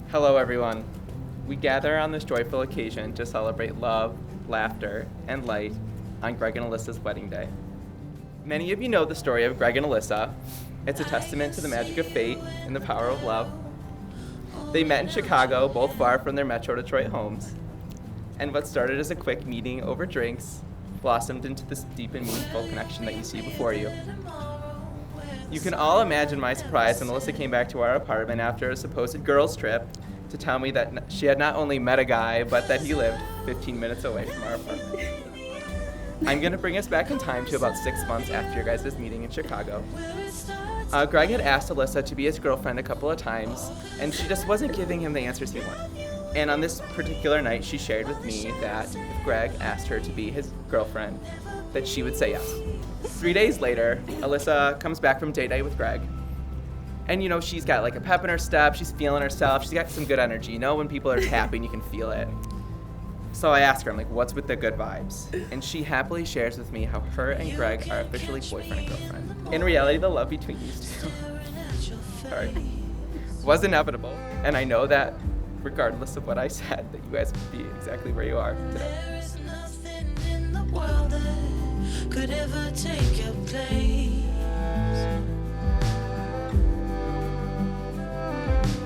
Hello, everyone. We gather on this joyful occasion to celebrate love, laughter, and light on Greg and Alyssa's wedding day. Many of you know the story of Greg and Alyssa. It's a testament to the magic of fate and the power of love. They met in Chicago, both far from their Metro Detroit homes. And what started as a quick meeting over drinks blossomed into this deep and meaningful connection that you see before you. You can all imagine my surprise when Alyssa came back to our apartment after a supposed girls' trip to tell me that she had not only met a guy, but that he lived 15 minutes away from our apartment. I'm going to bring us back in time to about 6 months after your guys' meeting in Chicago. Greg had asked Alyssa to be his girlfriend a couple of times, and she just wasn't giving him the answers he wanted. And on this particular night, she shared with me that if Greg asked her to be his girlfriend, that she would say yes. 3 days later, Alyssa comes back from date night with Greg. And she's got like a pep in her step, she's feeling herself, she's got some good energy. When people are happy and you can feel it. So I ask her, I'm like, what's with the good vibes? And she happily shares with me how her and Greg are officially boyfriend and girlfriend. In reality, the love between these two was inevitable. And I know that regardless of what I said, that you guys would be exactly where you are today. There is nothing in the world that could ever take your place.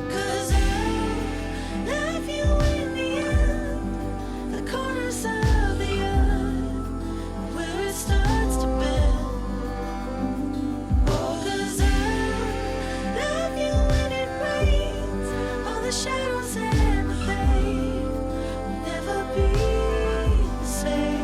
'Cause I love you in the end, the corners of the earth, where it starts to bend. Oh, 'cause I love you when it rains, all the shadows and the pain will never be the same.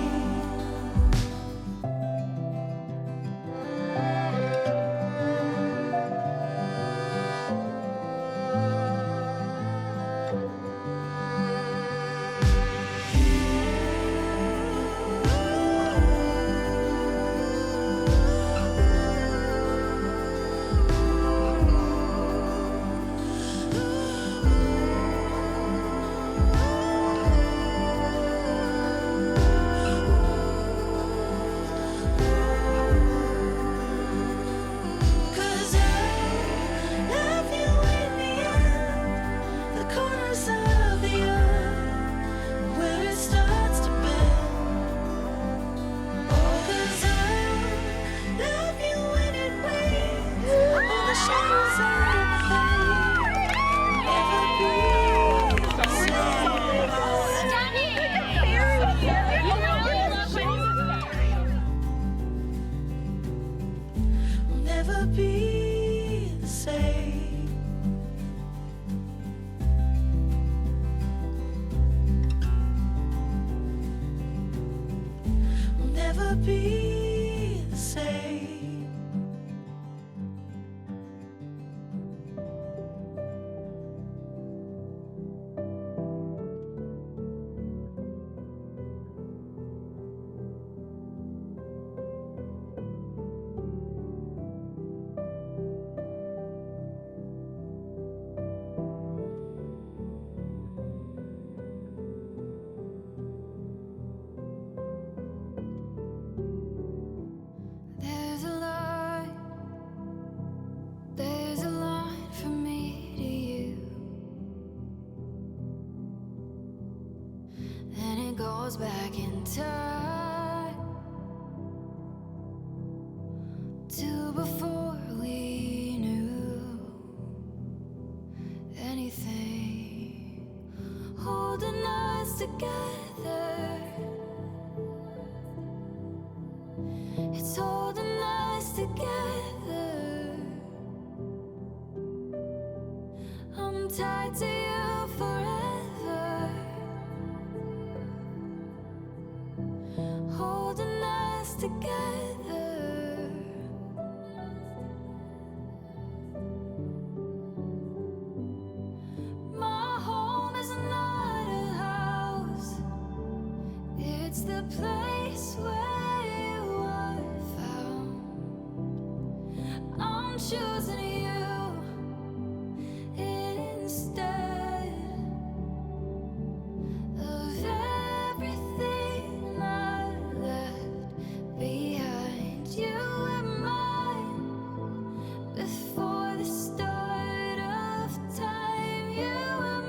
Cause I love you in the end, the corners of the earth, where it starts to bend. Oh, 'cause I love you when it rains, all the shadows and the pain will never be the same. Will never be the same. Will never be the same. There's a line from me to you, and it goes back in time to before we knew anything, holding us together. It's holding us together. I'm tied to you forever, holding us together. My home is not a house, it's the place where you are found. I'm choosing you instead of everything I left behind. You were mine before the start of time. You were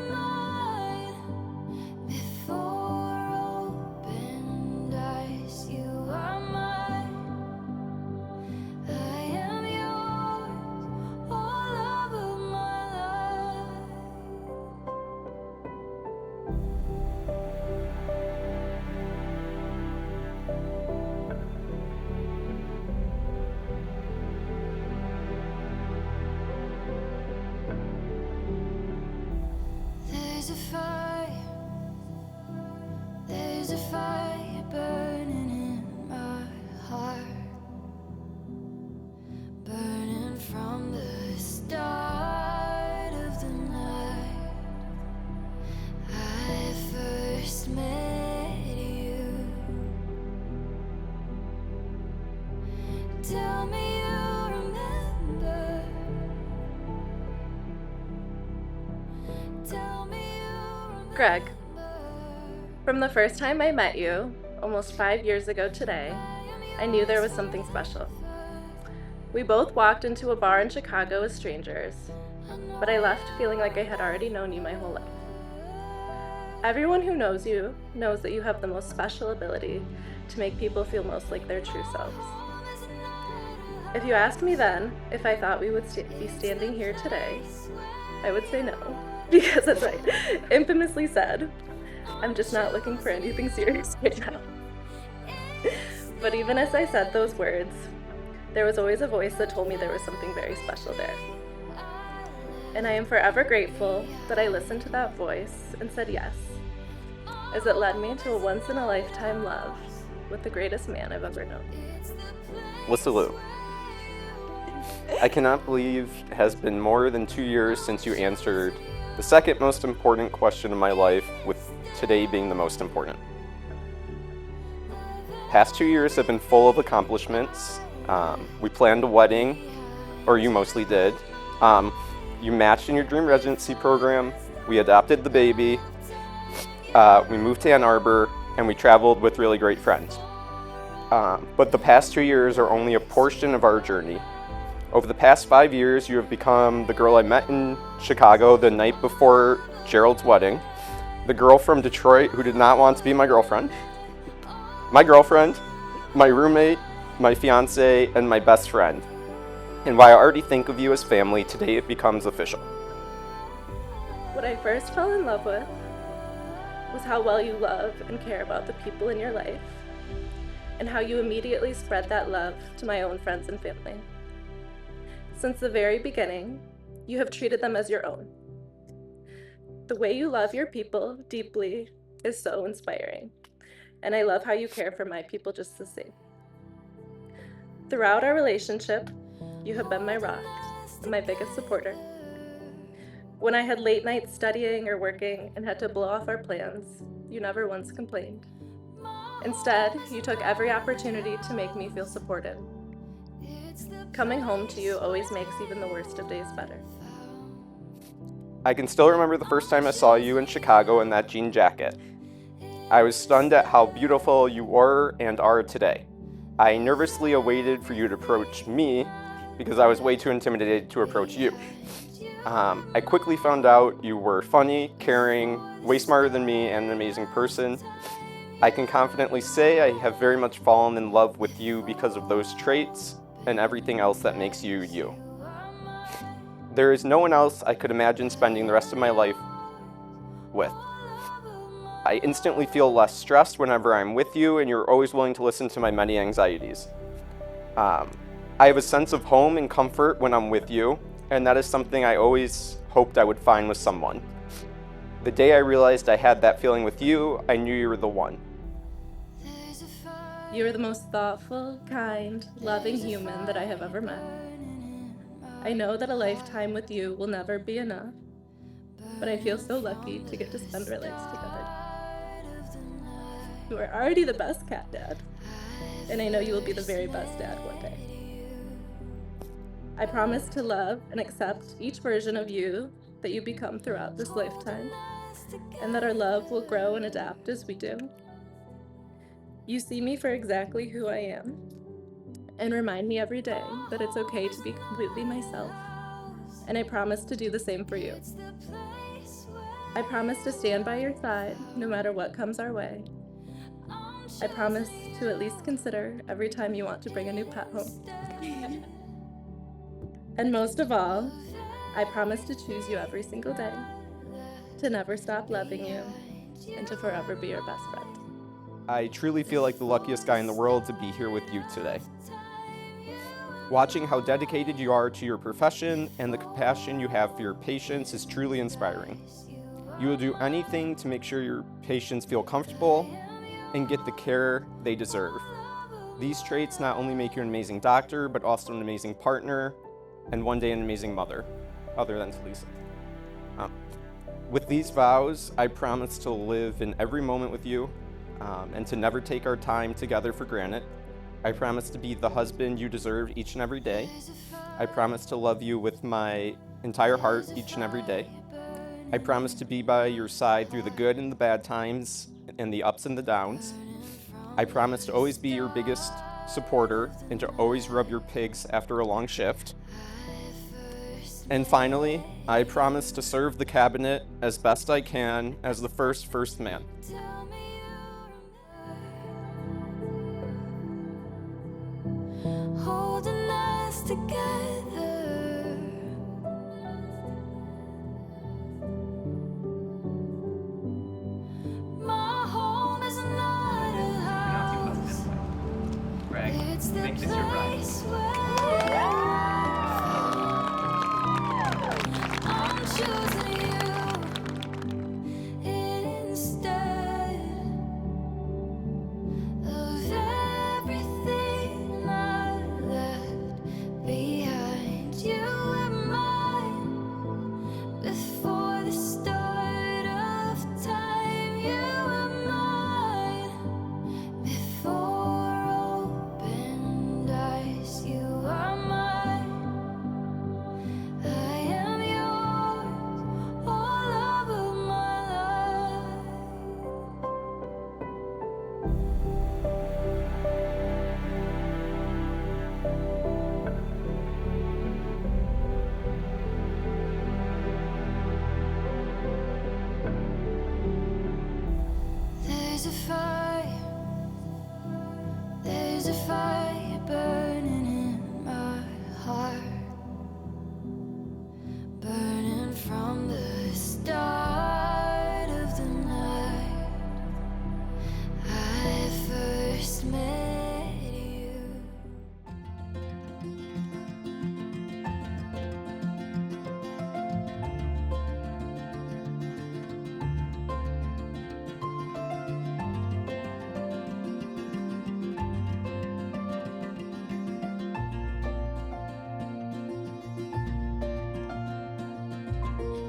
There's a fire. There's a fire burning in my heart. Burning from the start of the night I first met you. Tell me you remember. Tell me you remember. Greg, from the first time I met you, almost 5 years ago today, I knew there was something special. We both walked into a bar in Chicago as strangers, but I left feeling like I had already known you my whole life. Everyone who knows you knows that you have the most special ability to make people feel most like their true selves. If you asked me then if I thought we would be standing here today, I would say no, because as I infamously said, I'm just not looking for anything serious right now. But even as I said those words, there was always a voice that told me there was something very special there. And I am forever grateful that I listened to that voice and said yes, as it led me to a once-in-a-lifetime love with the greatest man I've ever known. Lissa Lou, I cannot believe it has been more than 2 years since you answered the second most important question of my life, with today being the most important. Past 2 years have been full of accomplishments. We planned a wedding, or you mostly did. You matched in your dream residency program. We adopted the baby. We moved to Ann Arbor, and we traveled with really great friends. But the past 2 years are only a portion of our journey. Over the past 5 years, you have become the girl I met in Chicago the night before Gerald's wedding, the girl from Detroit who did not want to be my girlfriend, my roommate, my fiance, and my best friend. And while I already think of you as family, today it becomes official. What I first fell in love with was how well you love and care about the people in your life, and how you immediately spread that love to my own friends and family. Since the very beginning, you have treated them as your own. The way you love your people deeply is so inspiring, and I love how you care for my people just the same. Throughout our relationship, you have been my rock and my biggest supporter. When I had late nights studying or working and had to blow off our plans, you never once complained. Instead, you took every opportunity to make me feel supported. Coming home to you always makes even the worst of days better. I can still remember the first time I saw you in Chicago in that jean jacket. I was stunned at how beautiful you were and are today. I nervously awaited for you to approach me because I was way too intimidated to approach you. I quickly found out you were funny, caring, way smarter than me, and an amazing person. I can confidently say I have very much fallen in love with you because of those traits and everything else that makes you you. There is no one else I could imagine spending the rest of my life with. I instantly feel less stressed whenever I'm with you, and you're always willing to listen to my many anxieties. I have a sense of home and comfort when I'm with you, and that is something I always hoped I would find with someone. The day I realized I had that feeling with you, I knew you were the one. You are the most thoughtful, kind, loving human that I have ever met. I know that a lifetime with you will never be enough, but I feel so lucky to get to spend our lives together. You are already the best cat dad, and I know you will be the very best dad one day. I promise to love and accept each version of you that you become throughout this lifetime, and that our love will grow and adapt as we do. You see me for exactly who I am, and remind me every day that it's okay to be completely myself, and I promise to do the same for you. I promise to stand by your side no matter what comes our way. I promise to at least consider every time you want to bring a new pet home. And most of all, I promise to choose you every single day, to never stop loving you, and to forever be your best friend. I truly feel like the luckiest guy in the world to be here with you today. Watching how dedicated you are to your profession and the compassion you have for your patients is truly inspiring. You will do anything to make sure your patients feel comfortable and get the care they deserve. These traits not only make you an amazing doctor, but also an amazing partner, and one day an amazing mother, other than to Lisa. With these vows, I promise to live in every moment with you, and to never take our time together for granted. I promise to be the husband you deserve each and every day. I promise to love you with my entire heart each and every day. I promise to be by your side through the good and the bad times and the ups and the downs. I promise to always be your biggest supporter and to always rub your pigs after a long shift. And finally, I promise to serve the cabinet as best I can as the first man. Holding us together. My home is not a house. Greg, It's the make this your bride. place where I'm choosing you instead of everything I left behind. You were mine before the start of time. You were mine before opened eyes. You are mine. I am yours, all over my life. There's a fire burning in my heart, burning from the start of the night I first met you.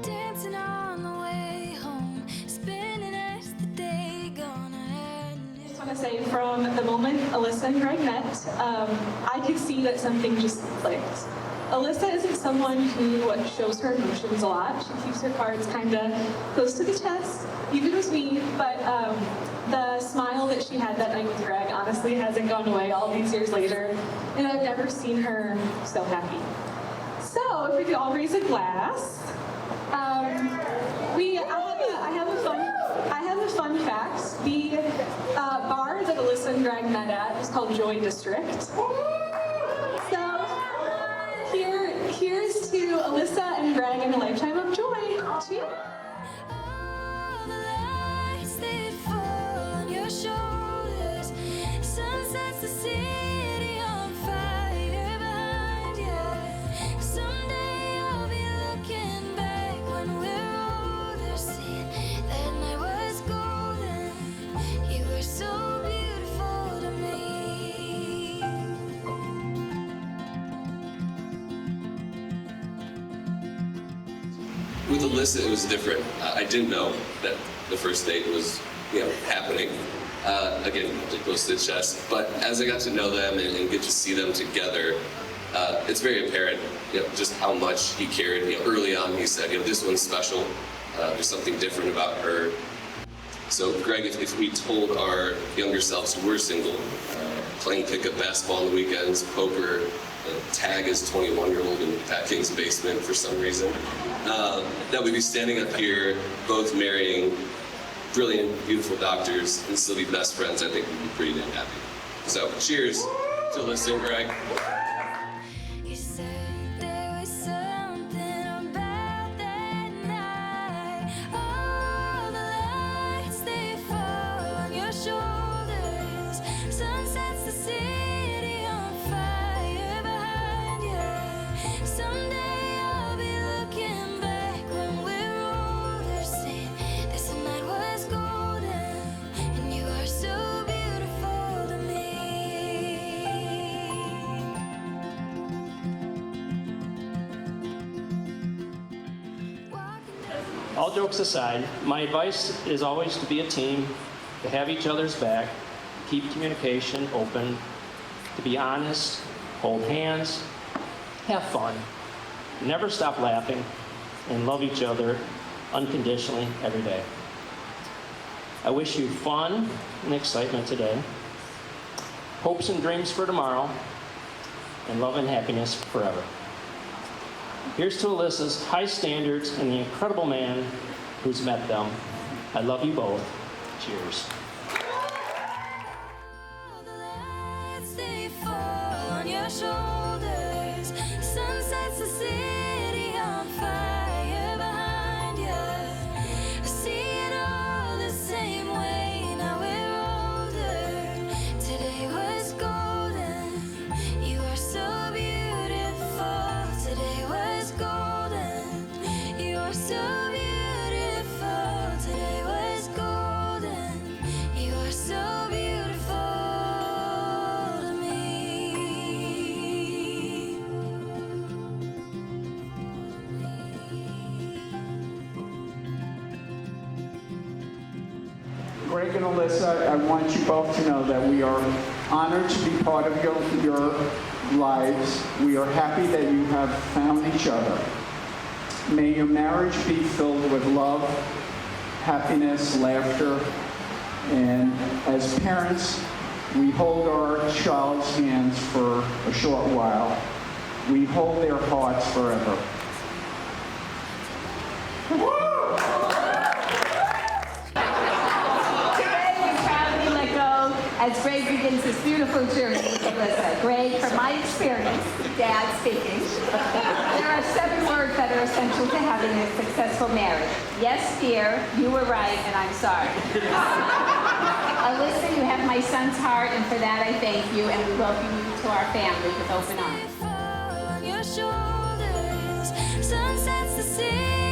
Dancing on the way home, spinning as the day gone ahead. I just want to say from the moment Alyssa and Greg met, I could see that something just clicked. Alyssa isn't someone who shows her emotions a lot. She keeps her cards kind of close to the chest, even with me, but the smile that she had that night with Greg honestly hasn't gone away all these years later, and I've never seen her so happy. So if we could all raise a glass. I have a fun fact. The bar that Alyssa and Greg met at is called Joy District. So here's to Alyssa and Greg and a lifetime of joy. Cheers. All the lights that fall on your shoulders, sun sets the city on fire behind you. Someday I'll be looking back when we're older, seeing that night was golden. You were so beautiful to me. With Alyssa, it was different. I didn't know that the first date was, happening. Again, close to the chest. But as I got to know them and get to see them together, it's very apparent, just how much he cared. Early on, he said, this one's special. There's something different about her. So, Greg, if we told our younger selves who were single, playing pickup basketball on the weekends, poker, tag as 21-year-old in Pat King's basement for some reason, that we'd be standing up here, both marrying brilliant, beautiful doctors and still be best friends, I think we'd be pretty damn happy. So, cheers to Alyssa and Greg. You said there was something about that night. All the lights they fall on your shoulders. Sun sets the city on fire behind you. Someday I'll be looking back when we're older, saying All jokes aside, my advice is always to be a team, to have each other's back, keep communication open, to be honest, hold hands, have fun, never stop laughing, and love each other unconditionally every day. I wish you fun and excitement today, hopes and dreams for tomorrow, and love and happiness forever. Here's to Alyssa's high standards and the incredible man who's met them. I love you both. Cheers. All the lights, they fall on your shoulders. Sun sets the city on fire behind you. I see it all the same way. Now we're older. Today was golden. You are so beautiful. Today was golden. You are so beautiful. Today was golden. You are so beautiful to me. Greg and Alyssa, I want you both to know that we are honored to be part of your lives. We are happy that you have found each other. May your marriage be filled with love, happiness, laughter, and as parents, we hold our child's hands for a short while. We hold their hearts forever. Today, we proudly let go as Greg begins his beautiful journey with Alyssa. Greg, from my experience, Dad speaking, there are 7 words that are essential to having a successful marriage. Yes, dear, you were right, and I'm sorry. Alyssa, you have my son's heart, and for that I thank you, and we welcome you to our family with open arms. Fall on your shoulders. Sun sets the city